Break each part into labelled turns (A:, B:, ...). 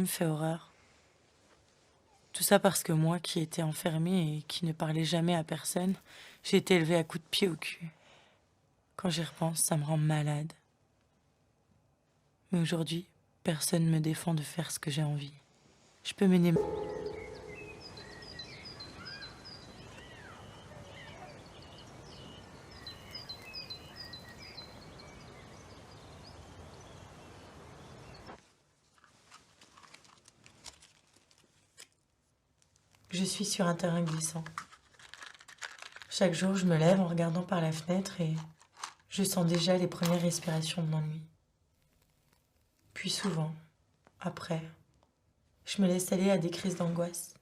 A: me fait horreur. Tout ça parce que moi, qui étais enfermée et qui ne parlais jamais à personne, j'ai été élevée à coups de pied au cul. Quand j'y repense, ça me rend malade. Mais aujourd'hui, personne ne me défend de faire ce que j'ai envie. Je peux mener... Je suis sur un terrain glissant. Chaque jour, je me lève en regardant par la fenêtre et je sens déjà les premières respirations de l'ennui. Puis souvent, après, je me laisse aller à des crises d'angoisse.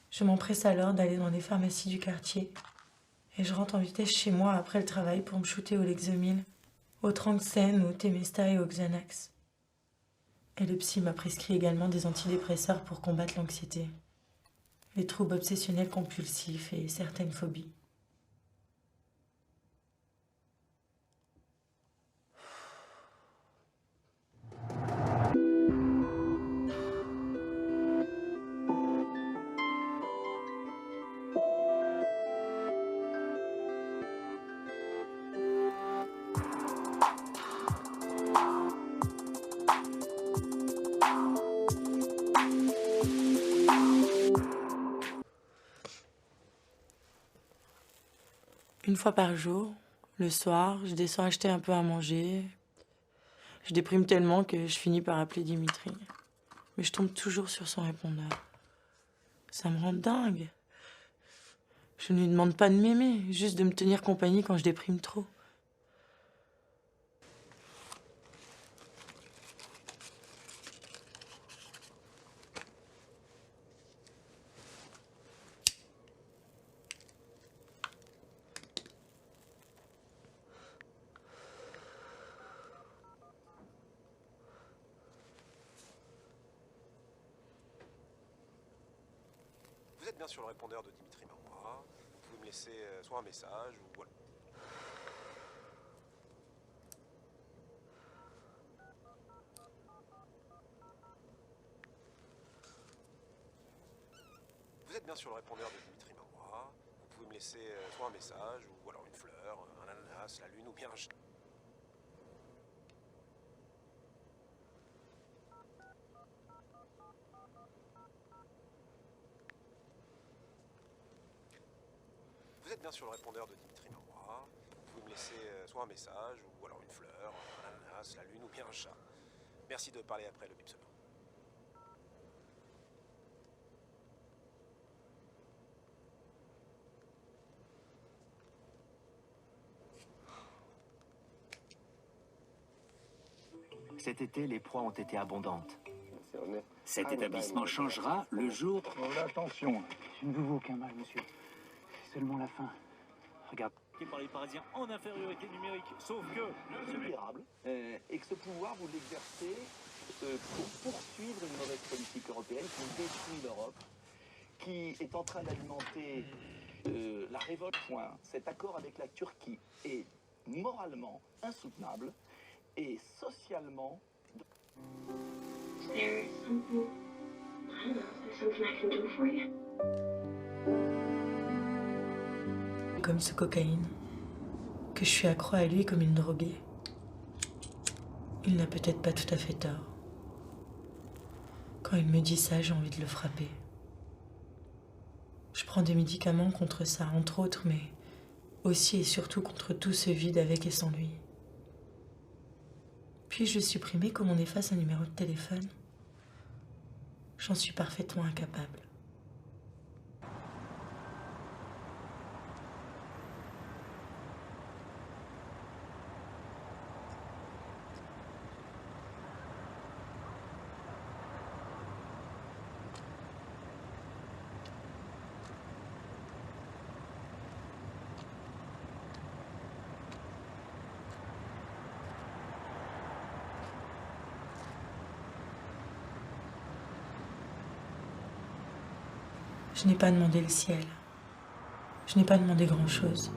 A: Je m'empresse alors d'aller dans les pharmacies du quartier et je rentre en vitesse chez moi après le travail pour me shooter au Lexomil, au Tranxène, au Temesta et au Xanax. Et le psy m'a prescrit également des antidépresseurs pour combattre l'anxiété, les troubles obsessionnels compulsifs et certaines phobies. Une fois par jour, le soir, je descends acheter un peu à manger. Je déprime tellement que je finis par appeler Dimitri. Mais je tombe toujours sur son répondeur. Ça me rend dingue. Je ne lui demande pas de m'aimer, juste de me tenir compagnie quand je déprime trop.
B: Vous êtes bien sur le répondeur de Dimitri Marmois. Vous pouvez me laisser soit un message ou voilà. Vous êtes bien sur le répondeur de Dimitri Marmois. Vous pouvez me laisser soit un message ou alors une fleur, un ananas, la lune ou bien un... Vous êtes bien sur le répondeur de Dimitri Marmois. Vous pouvez me laisser soit un message ou alors une fleur, un ananas, la lune ou bien un chat. Merci de parler après le bip sonore.
C: Cet été, les proies ont été abondantes.
D: Cet établissement changera le jour...
E: Attention, je ne vous veux aucun mal, monsieur. C'est seulement la fin. Regarde.
D: Par les Parisiens en infériorité numérique, sauf que...
F: C'est durable, et que ce pouvoir, vous l'exercez pour poursuivre une mauvaise politique européenne qui détruit l'Europe, qui est en train d'alimenter la révolte. Cet accord avec la Turquie est moralement insoutenable et socialement...
G: There is something, I don't know, there's something I can do for you.
A: Comme ce cocaïne, que je suis accro à lui comme une droguée. Il n'a peut-être pas tout à fait tort. Quand il me dit ça, j'ai envie de le frapper. Je prends des médicaments contre ça, entre autres, mais aussi et surtout contre tout ce vide avec et sans lui. Puis-je le supprimer comme on efface un numéro de téléphone? J'en suis parfaitement incapable. Je n'ai pas demandé le ciel. Je n'ai pas demandé grand-chose.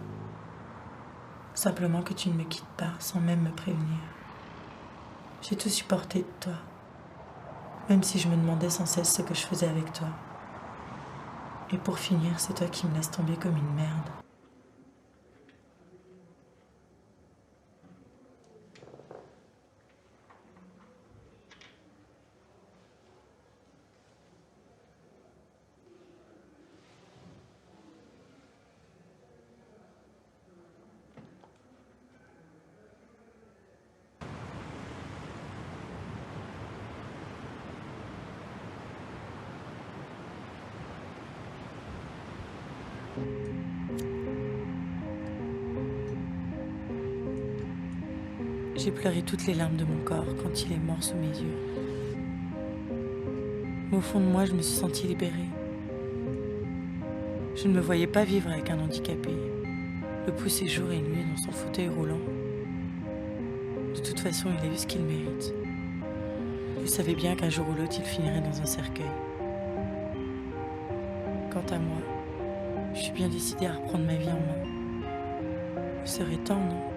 A: Simplement que tu ne me quittes pas sans même me prévenir. J'ai tout supporté de toi. Même si je me demandais sans cesse ce que je faisais avec toi. Et pour finir, c'est toi qui me laisses tomber comme une merde. J'ai pleuré toutes les larmes de mon corps quand il est mort sous mes yeux. Mais au fond de moi, je me suis sentie libérée. Je ne me voyais pas vivre avec un handicapé, le pousser jour et nuit dans son fauteuil roulant. De toute façon, il a eu ce qu'il mérite. Je savais bien qu'un jour ou l'autre, il finirait dans un cercueil. Quant à moi, je suis bien décidée à reprendre ma vie en main. Il serait temps, non ?